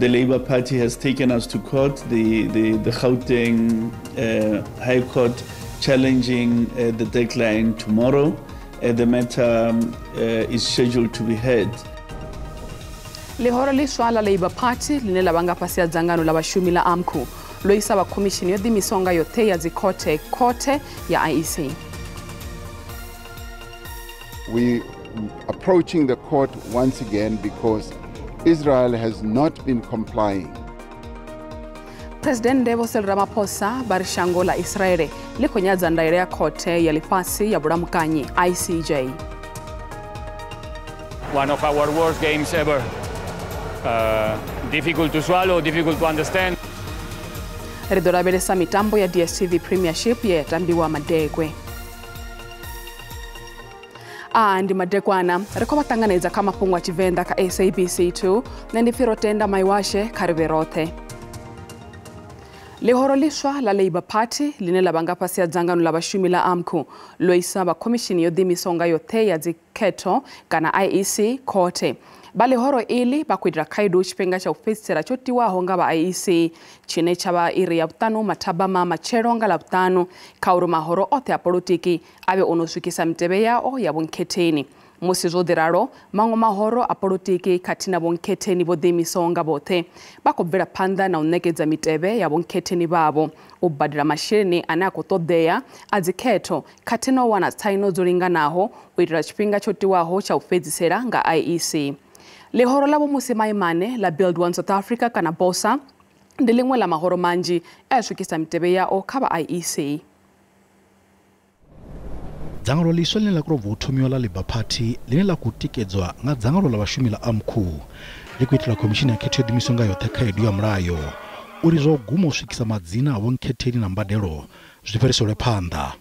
The Labour Party has taken us to court, the Gauteng High Court challenging the deadline tomorrow. The matter is scheduled to be heard. Lihoro liswa la Labour Party linela banga pasia dzangano la bashumi la AMCU loisa ba commission yo dimisonga yote ya zikote kote ya IEC. We approaching the court once again because Israel has not been complying. President Devosel Ramaphosa barishango la Israeli likonyaza ndaire ya kote ya lifasi ya buramukanyi ICJ. One of our worst games ever. Difficult to swallow, difficult to understand. Redora belesa mitambo ya DSTV Premiership ya tambiwa madegwe. Ndi madekwana reko batanganeza kama Mafhungo Tshivenda ka SABC 2 nendifiro tenda maiwashe kariberote. Lihoro liswa la Labour Party linela banga pasia dzangano la bashumi la AMCU loisa ba commission yo dimisonga yote ya ziketo kana IEC kote. Bali horo ili bakwidira kaidu chipenga cha ufisira chotiwa honga ba IEC chine chaba iri ya butano mataba mama cheronga la butano kauru mahoro ote ya politiki abe onosukisa mtebe yao ya bonketeni. Musizo diraro mango mahoro a politiki katina bonketeni bodimisonga bote bakobera panda na unegeza mitebe ya bonketeni babo ubadira mashini anakotodea aziketo katina wana taino zuringanaho widira chipinga chotiwaho cha ufisira nga IEC. Lihoro labo musimaimane la Build One South Africa kana bosa ndilingwe la mahoro manji shukisa mtebe yao kaba IEC. Dzangano liswa linela kurovuthumiwa la Labour Party linela kutikedzwa nga dzangano la bashumi la AMCU likuitira commission ya khetho dimisonga yote khaedu ya mulayo uri zoguma uswikisa madzina abonketheni na mbadelo zviperesole phanda.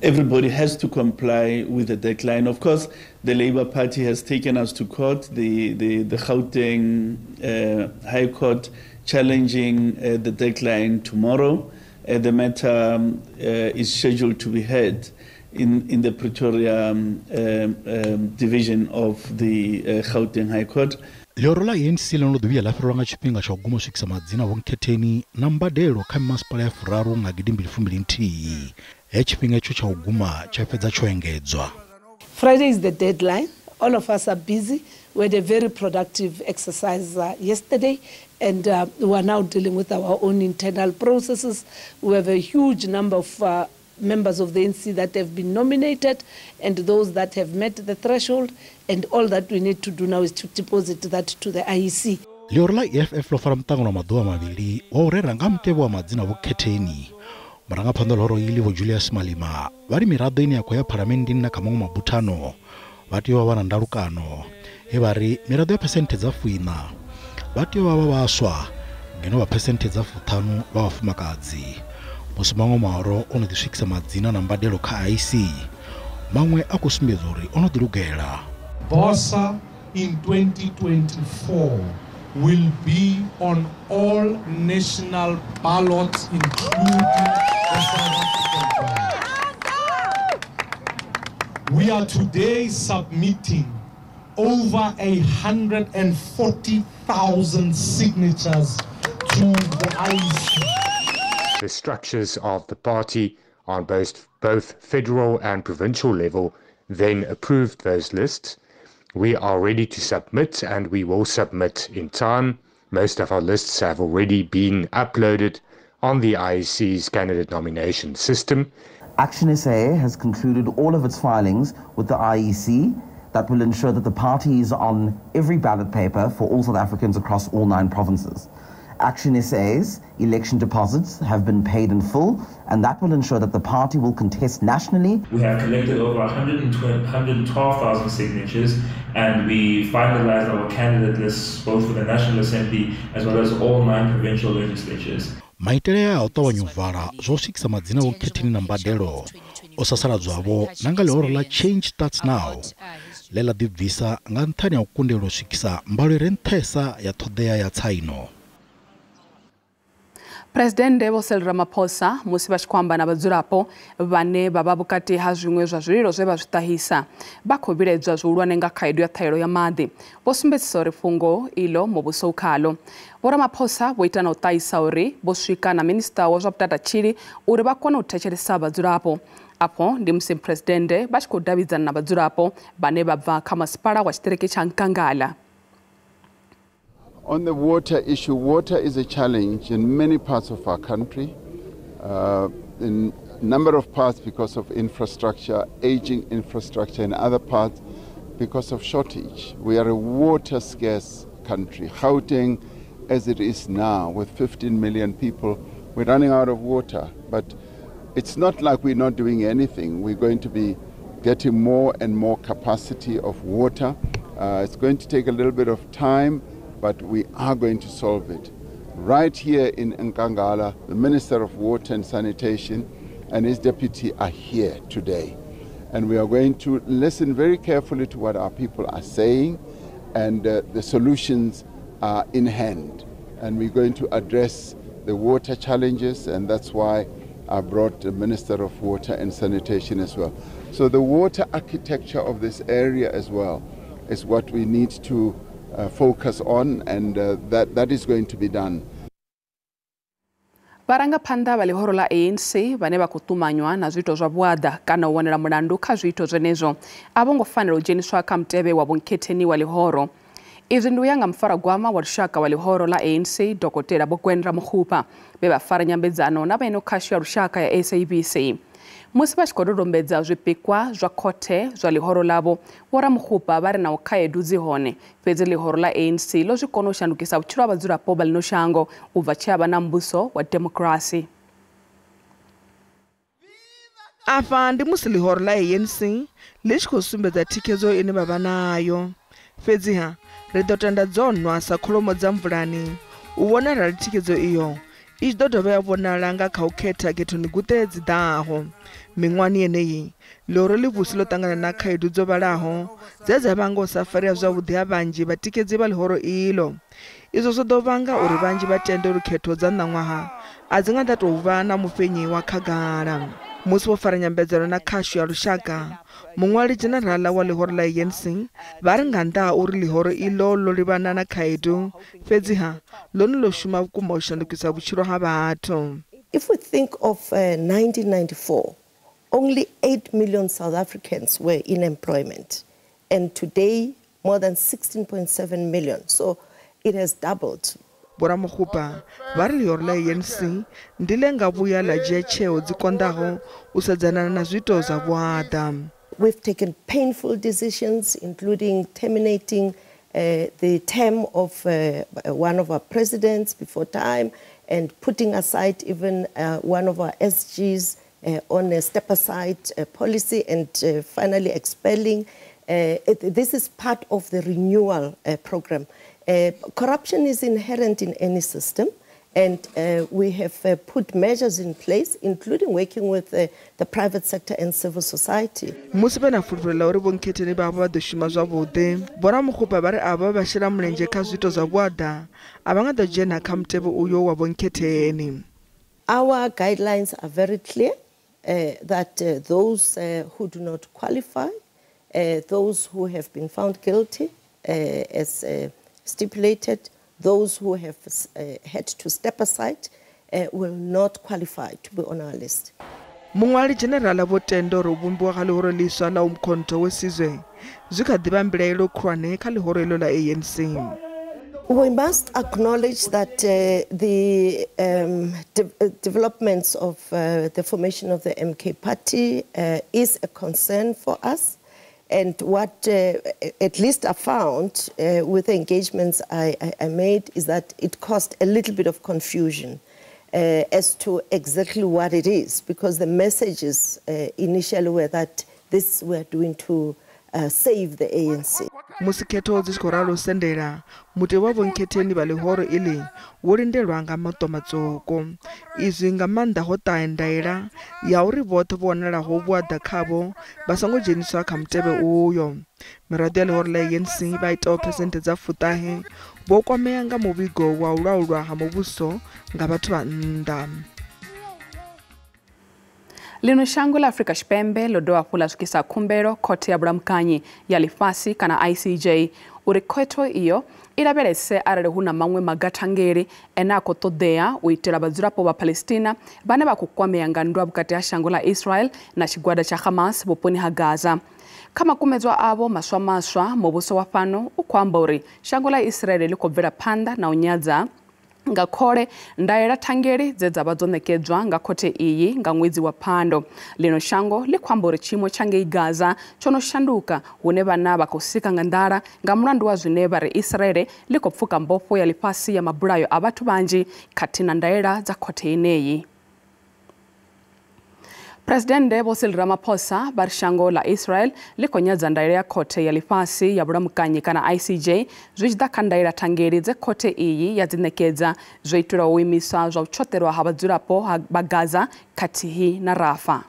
Everybody has to comply with the deadline. Of course, the Labour Party has taken us to court, the Gauteng High Court challenging the deadline tomorrow. The matter is scheduled to be heard in the Pretoria division of the Gauteng High Court. Lihoro la ANC lino dubia la firanga chipinga cha guma uswikisa madzina abonketheni na mbadelo kha masipala ya Furaru nga 2020. Chipinga cho cha uguma chafedza choengedzwa. Friday is the deadline. All of us are busy. We had a very productive exercise yesterday, and we are now dealing with our own internal processes. We have a huge number of members of the ANC that have been nominated and those that have met the threshold, and all that we need to do now is to deposit that to the IEC. Lihoro la EFF lo fara mtango na madoa mavili wa urera nga mtebo wa madzina bokhetheni. Maranga phando loro ili vo Julius Malima vari mirado ini yako ya parlamenti na kamango mabutano vatiwa wana ndarukano vari mirado ya percentage za fuina vatiwa vavaswa ngeno va percentage za futano va vafumakadzi musimango maoro ono diswikisa madzina na mbadelo kha IEC mangwe akusimbezori ono dirugela. Bosa in 2024 will be on all national ballots, including the South African ballot. We are today submitting over 140,000 signatures to the IEC. The structures of the party on both federal and provincial level then approved those lists. We are ready to submit, and we will submit in time. Most of our lists have already been uploaded on the IEC's candidate nomination system. Action SA has concluded all of its filings with the IEC that will ensure that the party is on every ballot paper for all South Africans across all 9 provinces. Action SA's election deposits have been paid in full, and that will ensure that the party will contest nationally. We have collected over 112,000 signatures, and we finalized our candidate lists both for the National Assembly as well as all 9 provincial legislatures. Maitele ya otawa nyuvara zosikisa madzina bokhetheni na mbadelo osasala zwavo nanga lihoro la Change Starts Now lela divisa nga nthani ya ukundelo swikisa mbalo renthesa ya thodea ya tsaino. Presidente Cyril Ramaphosa musi vha tshikwamba na vhadzulapo vhane vha vha vhukati ha zwiṅwe zwa zwililo zwe vha zwi ṱahisa vha khou vhilaedzwa zwihulwane nga khaedu ya ṱhaelo ya maḓi. Vho sumbedzisa uri fhungo iḽo muvhuso u khaḽo. Vho Ramaphosa vho ita na u ṱahisa uri vho swika na minista wa zwa vhutathatshili uri vha kone u thetshelesa vhadzulapo. Afho ndi musi presidente vha tshi khou davhidzana na vhadzulapo vhane vha bva kha masipala wa tshiṱiriki tsha Nkangala. On the water issue, water is a challenge in many parts of our country, in a number of parts because of infrastructure, aging infrastructure, in other parts because of shortage. We are a water scarce country. Gauteng, as it is now, with 15 million people, we're running out of water. But it's not like we're not doing anything. We're going to be getting more and more capacity of water. It's going to take a little bit of time, but we are going to solve it. Right here in Nkangala, the Minister of Water and Sanitation and his deputy are here today. And we are going to listen very carefully to what our people are saying, and the solutions are in hand. And we're going to address the water challenges, and that's why I brought the Minister of Water and Sanitation as well. So the water architecture of this area as well is what we need to focus on, and that is going to be done. Vharangaphanḓa vha ḽihoro ḽa ANC vhane vha khou ṱumanywa na zwiito zwa vhuaḓa kana u wanela mulandu kha zwiito zwenezwo a vho ngo fanela u dzheniswa kha mutevhe wa vhukhetheni wa ḽihoro. Izwi ndi u ya nga mufaragwama wa lushaka wa ḽihoro ḽa ANC Dokotela Bokwendra Mukhupa vhe vha fara nyambedzano na vhaino khasho ya lushaka ya SABC. Musi vha tshi khou dodombedza zwipikwa zwa khothe zwa ḽihoro ḽavho, Vho Ramukhupa vha ri na u khaedu dzi hone, fhedzi ḽihoro ḽa ANC ḽo zwi kona u shandukisa vhutshilo ha vhadzulapo vha ḽino shango u bva tshe ha vha na mbuso wa demokirasi. Afha ndi musi ḽihoro ḽa ANC ḽi tshi khou sumbedza thikhedzo ine vha vha nayo. Fhedziha ri ḓo tenda dzo nwa sa kholomo dza mvulani u vhona arali thikhedzo iyo i tshi ḓo dovha ya vhonala nga kha u khetha khethoni guṱe dzi ḓaho. Miṅwahani yeneyi ḽihoro ḽivhusi ḽo ṱangana na khaedu dzo vhalaho dze dza vhanga u sa farea zwavhuḓi ha vhanzhi vhatikedzi vha ḽihoro iḽo. Izwo zwo ḓo vhanga uri vhanzhi vha tende uri khetho dza ṋaṅwaha a dzi nga ḓa tou vha na mufhenyi wa khagala. Musi vho fara nyambedzano na khasho ya lushaka, muṅwali jenerala wa ḽihoro ḽa ANC vha ri nga nnḓa ha uri ḽihoro iḽo ḽo livhana na khaedu, fhedziha ḽone ḽo shuma vhukuma u shandukisa vhutshilo ha vhathu. If we think of 1994, only 8 million South Africans were in employment, and today more than 16.7 million. So it has doubled. Boramukhupa vha ri ḽihoro ḽa ANC ndi ḽe nga vhuya ḽa dzhia tsheo dzi konḓaho u sedzana na zwiito zwa vhuaḓa. We've taken painful decisions, including terminating the term of one of our presidents before time and putting aside even one of our SGs on a step-aside policy and finally expelling. This is part of the renewal program. Corruption is inherent in any system, and we have put measures in place, including working with the private sector and civil society. Musi vha na fulufhelo uri vhonkheteni vha vha ḓo shuma zwavhuḓi, Boramukhupa vha ri avha vha shela mulenzhe kha zwiito zwa vhuaḓa a vha nga ḓo dzhena kha mutevhe uyo wa vhonkheteni. Our guidelines are very clear that those who do not qualify, those who have been found guilty as stipulated, those who have had to step aside will not qualify to be on our list. Muṅwali jenerala vho tenda uri u vhumbiwa kha ḽihoro ḽiswa ḽa umkhonto wesizwe zwi kha ḓivha mbilaelo khulwane kha ḽihoro iḽo ḽa ANC. We must acknowledge that the developments of the formation of the MK party is a concern for us. And what at least I found with the engagements I made is that it caused a little bit of confusion as to exactly what it is, because the messages initially were that this we're doing to save the ANC. Musi khetho dzi tshi khou ralo sendela, mutevhe wa vhonkheteni vha ḽihoro iḽi wo lindelwa nga maṱo matsoko. Izwi nga maanḓa ho ṱahe ndaela ya uri vhoṱhe vho wanalaho vhuaḓa khavho vha songo dzheniswa kha mutevhe uyo. Miraḓo ya ḽihoro ḽa ANC vha itaho phesenthe dza 40 vho kwamea nga muvhigo wa u laulwa ha muvhuso nga vhathu vha nnḓa. Lino shango la Afrika Tshipembe lo dovha hafhu la swikisa khumbelo khothe ya vhulamukanyi ya ḽifhasi kana ICJ uri khetho iyo i lavhelese arali hu na maṅwe magathangeli ene a khou ṱoḓea u itela vhadzulapo vha Palestina vhane vha khou kwamea nga nndwa vhukati ha shango la Israel na tshigwada tsha Hamas vhuponi ha Gaza. Kha makumedzwa avho maswa muvhuso wa fhano u khou amba uri shango la Israel ḽi khou bvela phanḓa na u nyadza nga khole ndaela thangeli dze dza vha dzo ṋekedzwa nga khothe iyi nga ṅwedzi wa Phando. Lino shango ḽi khou amba uri tshiimo tsha ngei Gaza tsho no shanduka hune vhana vha khou sika nga nḓala nga mulandu wa zwine vha ri Israel ḽi khou pfuka mbofho ya ḽifhasi ya mabulayo a vhathu vhanzhi khathihi na ndaela dza khothe yeneyi. Presidente Vho Cyril Ramaphosa vha ri shango la Israel ḽi khou nyadza ndaela ya khothe ya ḽifhasi ya vhulamukanyi kana ICJ zwi tshi ḓa kha ndaela thangeli dze khothe iyi ya dzi ṋekedza zwo itelwa u imisa zwa u tshoṱelwa ha vhadzulapo vha Gaza khathihi na Rafa.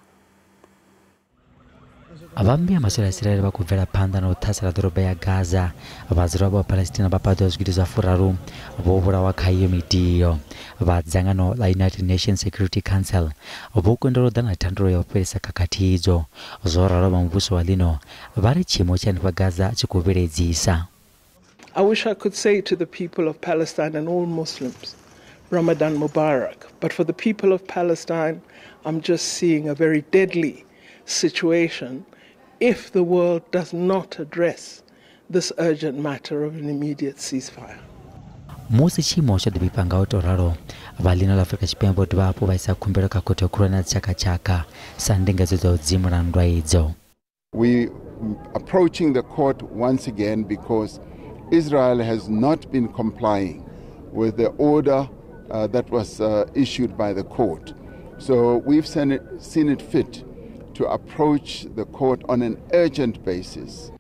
Avambi amaswera Israel vha khou bvela phanḓa na u ṱhasela ḓorobo ya Gaza. Vhadzulapo vha Palestina vha paḓwa zwigidi zwa furaru vho vhulawa kha iyo midio. Vha dzangano la United Nations Security Council vho kundela u ḓa na thandululo ya u fhelisa khakhathi idzo. Zwo ralo vha muvhuso wa ḽino vha ri tshiimo tsha hanefha Gaza tshi khou vheledzisa. I wish I could say to the people of Palestine and all Muslims, Ramadan Mubarak. But for the people of Palestine, I'm just seeing a very deadly situation if the world does not address this urgent matter of an immediate ceasefire. Musi tshiimo tsho ḓivhipa nga u tou ralo vha ḽino ḽa Afrika Tshipembe vho dovha hafhu vha isa khumbelo kha khothe khulwane dza tshakatshaka sa ndingedzo dza u dzimula nndwa idzo. We approaching the court once again because Israel has not been complying with the order that was issued by the court. So we've seen it fit to approach the court on an urgent basis.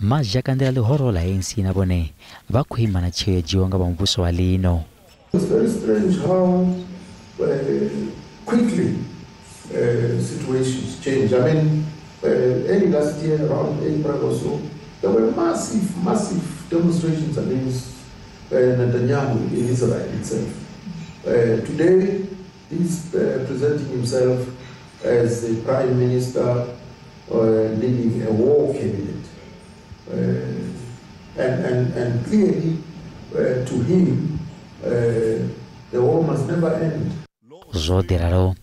Mazhakandela ḽihoro ḽa ANC na vhone vha khou ima na tsheo yo dzhiiwa nga vha muvhuso wa ḽino. It's very strange how quickly situations change. I mean, early last year, around April or so, there were massive demonstrations against Netanyahu in Israel itself. Today, he's presenting himself as the Prime Minister leading a war cabinet. And clearly, to him, the war must never end. Zwo ḓiralo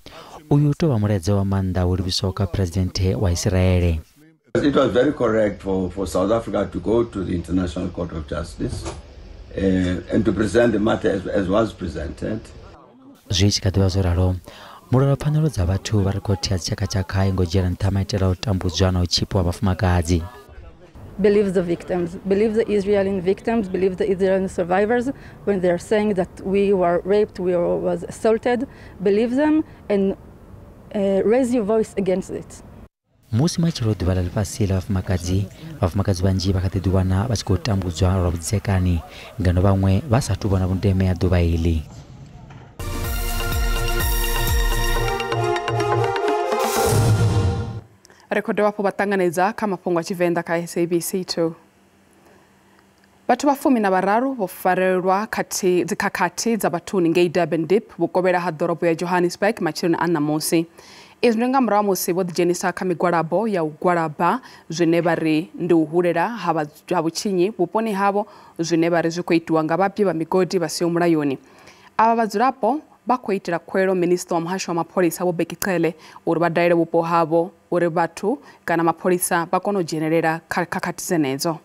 uyu tou vha mulaedza wa maanḓa wo livhiswaho kha Presidente wa Israel. It was very correct for South Africa to go to the International Court of Justice and to present the matter as was presented. Zwi tshi kha ḓivha zwo ralo mulalo wa pfanelo dza vhathu vha ri khothe ya tshakatshaka i ngo dzhiela nṱha maitele a u tambudzwa na u tshipiwa vhafumakadzi. Believe the victims, believe the Israeli victims, believe the Israeli survivors when they're saying that we were raped, we was assaulted. Believe them and raise your voice against it. Musi matshelo ḓuvha ḽa ḽifhasi ḽa vhafumakadzi vhanzhi vha kha ḓi ḓiwana vha tshi khou tambudzwa lwa vhudzekani ngeno vhaṅwe vha sathu vhona vhundeme ha ḓuvha iḽi. Rekhodo wapo batanganedza kha mafhungo a Tshivenda kha SABC 2. Vhathu vha 13 vho farelwa dzikhakhathi dza vhathuni ngei Durban Deep vhukovhela ha ḓorobo ya Johannesburg matshiloni a ṋamusi. Izwi ndi nga murahu ha musi vho ḓidzhenisa kha migwalabo ya u gwalaba zwine vha ri ndi u hulela ha vhutshinyi vhuponi havho zwine vha ri zwi khou itiwa nga vhabyi vha migodi vha siho mulayoni. Ava vhadzulapo vha khou itela khuelo Minista wa Muhasho wa Mapholisa Vho Bekicele uri vha daele vhupo havho uri vhathu kana mapholisa vha kone u dzhenelela khakhathi dzenedzo.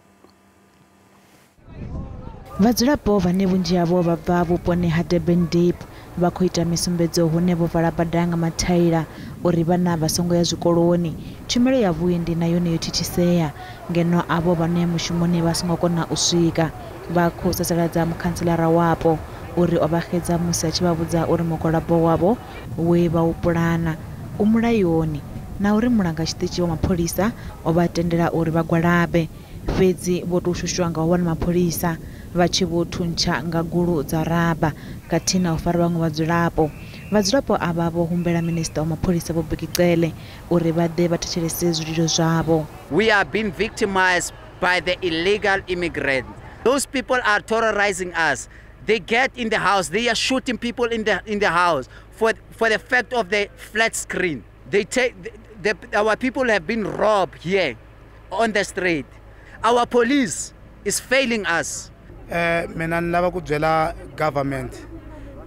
Vhadzulapo vhane vhunzhi havho vha bva vhuponi ha Durban Deep vha khou ita misumbedzo hune vho vala bada nga mathaila uri vhana vha songo ya zwikoloni. Tshumelo ya vhuendi na yone yo thithisea ngeno avho vhane mushumoni vha songo kona u swika vha khou sasaladza mukhanselara wapo uri o vha xedza musi a tshi vha vhudza uri mugwalabo wavho we vha u pulana u mulayoni na uri mulanga tshiṱitshi wa mapholisa o vha tendela uri vha gwalabe fhedzi vho tou shushwa nga u wana mapholisa vha tshi vho thuntsha nga gulu dza raba khathihi na u fara vhaṅwe vhadzulapo ava vho humbela Minista wa Mapholisa Vho Bekicele uri vha ḓe vha thetshelese zwililo zwavho. We are being victimized by the illegal immigrants Those people are terrorizing us. They get in the house, they are shooting people in the house for the fact of the flat screen. They take our people have been robbed here on the street. Our police is failing us. Mina nilava ku byela government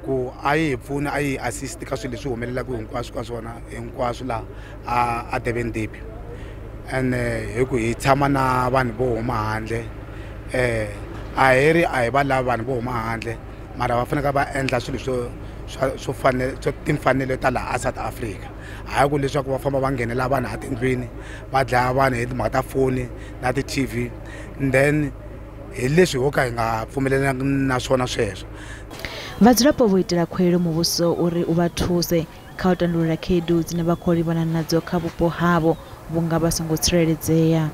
ku ayi pfuna ayi assist ka swilo leswi humelela ku hinkwaswo ka swona hinkwaswo la a Durban Deep. And hi ku hi tshama na vanhu vo huma handle a heri a hi va lava vanhu vo huma handle mara va fanele va endla swilo swo fanele swo timfanelo ta laha South Africa. Hayi ku leswaku va famba va nghenela vanhu a tindlwini va dlaya vanhu hi timhaka ta foni na ti-TV and then hi leswi ho ka hi nga pfumelelani na swona sweswo. Vhadzulapo vho itela khuwelo muvhuso uri u vha thuse kha u tandulula khaedu dzine vha khou livhana nadzo kha vhupo havho vhunga vha songo tsireledzea.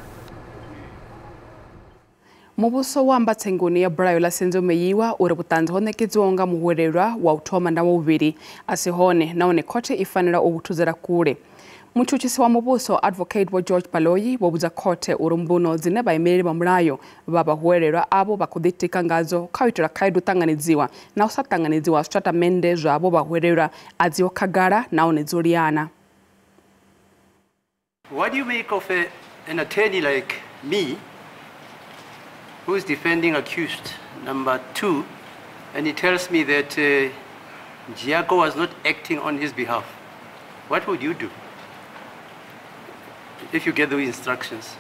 Muvhuso wa amba tsengoni ya bulayo ḽa Senzomeyiwa uri vhuṱanzi ho ṋekedziwaho nga muhwelelwa wa u thoma na wa vhuvhili a si hone nahone khothe i fanela u vhuthuzela kule. Mutshutshisi wa muvhuso Advocate Vho George Baloyi vho vhudza khothe uri mbuno dzine vhaimeleli vha mulayo vha vhahwelelwa avho vha khou ḓitika ngadzo kha u itela khaedu ṱanganedziwa na u sa ṱanganedziwa zwitatamennde zwavho vhahwelelwa a dziho khagala nahone dzo liana. What do you make of an attorney like me who is defending accused number 2 and he tells me that Giaco was not acting on his behalf? What would you do if you get those instructions?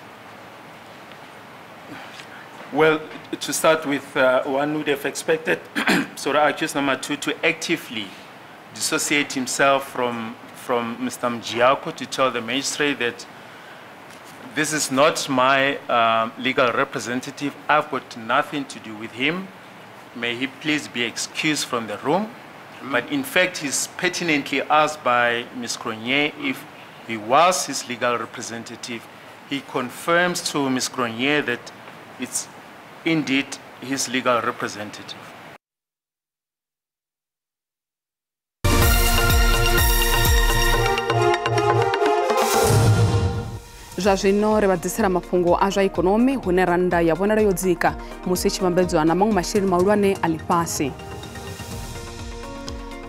Well, to start with, one would have expected accused number 2 to actively dissociate himself from Mr. Mjiako to tell the magistrate that this is not my legal representative. I've got nothing to do with him. May he please be excused from the room. But in fact, he's pertinently asked by Ms. Cronje if he was his legal representative. He confirms to Ms. Cronje that it's indeed his legal representative. Zwa zwino ri vhadzisela mafhungo a zwa ikonomi hune randa ya vhonala yo dzika musi i tshi vhambedzwa na maṅwe masheleni mahulwane a ḽifhasi.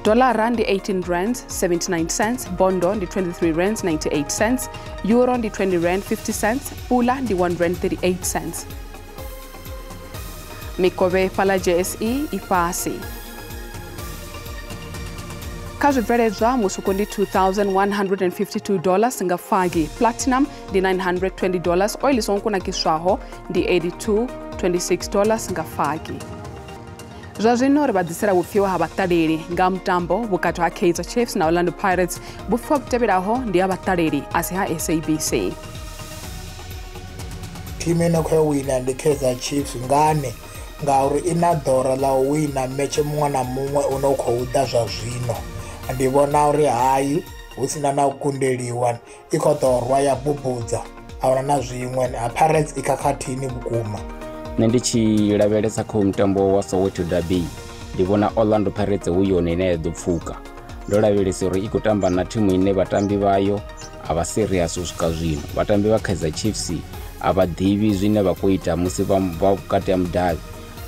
Dolara ndi 18 rand 79 cents, bondo ndi 23 rand 98 cents, euro ndi 20 rand 50 cents, pula ndi 1 rand 38 cents. Mikovhe fhala JSE i fhasi. Kha zwibveledzwa musuku ndi $2,152 nga fagi, platinum ndi $920, oil songo kunakiswaho ndi $82.26 nga fagi. Zwa zwino ri vhadzisela vhupfiwa ha vhaṱaleli nga mutambo vhukati ha Kaizer Chiefs na Orlando Pirates. Vhupfiwa vhutevhelaho ndi ha vhaṱaleli a si ha SABC. Thimu ine khou wina ndi Kaizer Chiefs ngane ngauri ina ḓora ḽa u wina metshe muṅwe na muṅwe une khou ḓa zwa zwino. Ndi vhona uri hayi hu sina na u kundeliwa I khou ḓo rwa ya bubudza ahuna na zwiṅwe a Pirates I khakhathini vhukuma. Nṋe ndi tshi lavhelesa kha mutambo wa Soweto Derby ndi vhona Orlando Pirates hu yone ine ya ḓo pfuka. Ndo lavhelesa uri I khou tamba na thimu ine vhatambi vayo a vha serious u swika zwino. Vhatambi vha Kaizer Chiefs a vha ḓivhi zwine vha khou ita musi vha vhukati ha mudavhi.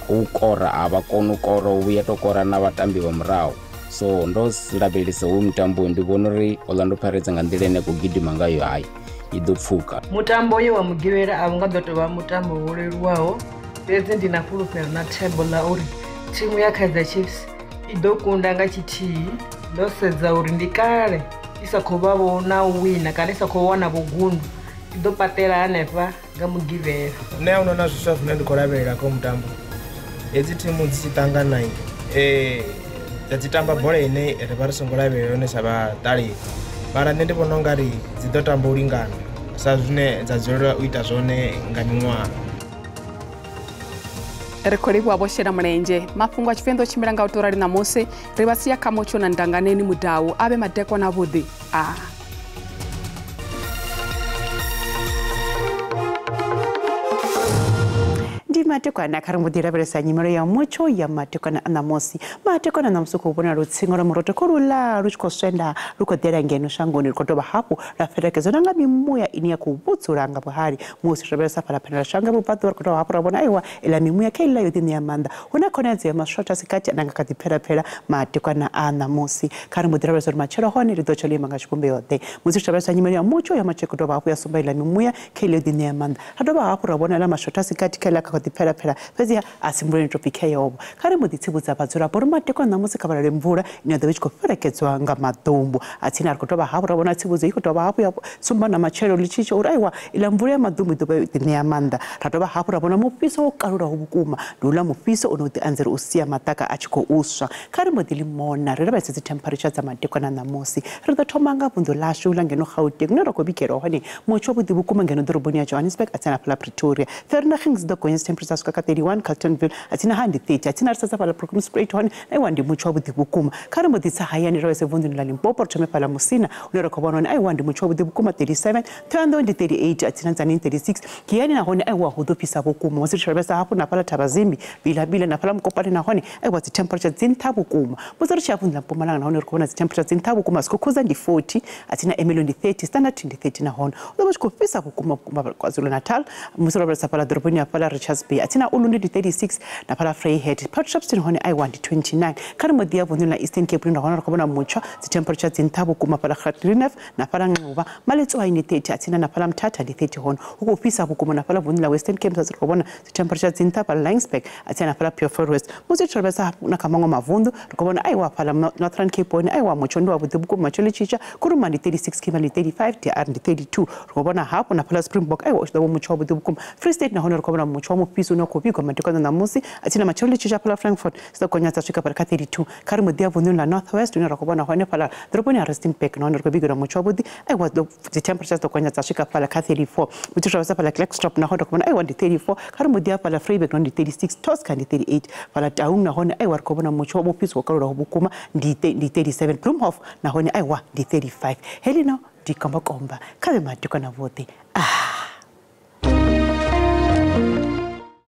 U kora a vha koni u kora u vhuya to kora na vhatambi vha murahu. So ndo lavhelesa hu mutambo ndi vhona uri Orlando Pirates nga nḓila ine khou gidima ngayo hayi I ḓo pfuka. Mutambo ye wa mugivhela a nga ḓo tou vha mutambo wo leluwaho fhedzi ndi na fulufhelo na thembo ḽa uri thimu ya Kaizer Chiefs I ḓo kunda nga tshithihi. Ndo sedza uri ndi kale I sa khou vha vhona u wina kana I sa khou wana vhugundu I ḓo patela hanefha nga mugivhela. Nṋe a huna na zwiswa zwine ndi khou lavhelela kha mutambo hedzi thimu dzi tshi ṱangana dzi tamba bola ine ri vha ri songo lavhelela yone sa vhaṱaleli mara nṋe ndi vhona ungari dzi ḓo tamba u lingana sa zwine dza dzulela u ita zwone nga miṅwaha. Ri khou livhuwa vho shela mulenzhe. Mafhungo a Tshivenda o tshimbila nga u tou rali ṋamusi ri vha sia kha mutsho na ndanganeni mudau a vhe madekwana avhuḓi. Ndi matekwana kare modira beresa nyimero ya mucho ya matekwana anamosi matekwana namsuko ubona rutsingo ra muroto korula ruchko swenda ruko dera ngeno shangoni rukotoba hapo la ferekezo nanga mimuya inia kubutsuranga bahari musi beresa para pena shanga bupatu rukotoba hapo rabona aiwa ila mimuya kaila yodini ya manda una konezi ya mashota sikati nanga kati pera matekwana anamosi kare modira beresa machero honi ridocholi mangashkumbe yote musi beresa nyimero ya mucho ya machekotoba hapo ya sumba ila mimuya kaila yodini ya manda hadoba hapo rabona la mashota sikati kala kakati pera fezi asimbure tropike yobo kare muditsibutsa bazura borumate kwa namusi kabarare mvura inyada bichko ferekezwa nga madombo atina arikotoba hapo rabona tsibuze ikotoba hapo ya sumba na machero lichicho uraiwa ila mvura ya madombo dobe ne amanda ratoba hapo rabona mupiso karura hubukuma dula mupiso onoti anzero usia mataka achiko uswa kare modili mona reba sisi temperature za mateko na namusi rida thomanga bundo lashula ngeno Gauteng no rokobikero hone mocho budi bukuma ngeno doroboni ya Johannesburg atina pala Pretoria ferna things the coins temperatures ka 31 Carltonville atina handi 30 atina risasa pala program straight one ai wandi mucho budi bukuma kare moditsa hayani rwese vundo la Limpopo thome pala Musina unero kobona ai wandi mucho budi bukuma 37 Thando ndi 38 atina nzani 36 kiyani na hone ai wa hudopisa bukuma wasirishebesa hapo na pala Tabazimbi bila na pala Mkopane na hone ai wa temperature zintabu kuma musarisha vundo la Mpumalanga na hone rokona temperature zintabu kuma sikukuza ndi 40 atina Emelo ndi 30 Standard ndi 30 na hone udobashko pisa bukuma kwa Zulu Natal musirobesa pala doroboni ya pala Richards Bay atina Ulundi ndi 36 na pala Freyhead Port Shepstone hone ai wandi 29 kare modia vundo la Eastern Cape na hone rokona mucho temperature zintabu kuma pala Gauteng na pala Ncuva maletso ai ndi 30 atina na pala Mthatha ndi 30 hone ukupisa bukuma na pala vundo la Western Cape rokona temperature zintabu pala Linesburg atina na pala Pure West musirobesa na kamango mavundo rokona ai wa pala Northern Cape hone ai wa mucho ndo abude bukuma chole chicha kuruma ndi 36 Kimberley 35 TR ndi 32 rokona hapo na pala Springbok ai wa ndo mucho abude bukuma Free State na hone rokona mucho mu piso no kopiko matekana na musi atina machole chicha pala Frankfurt sto konya tsashika pala 32 kare modia vundo la Northwest no rokona hone pala doroboni ya Rustenburg no rokobiko na mucho abude ai wa the temperatures sto konya tsashika pala 34 mutisha pala Klerksdorp na hone rokona ai wa ndi 34 kare modia pala Vryburg no ndi 36 Tosca ndi 38 pala Taung na hone ai wa rokona mucho mu piso karura hubukuma ndi 37 Bloemhof na hone ai wa ndi 35 helino dikomba kabe matekana vote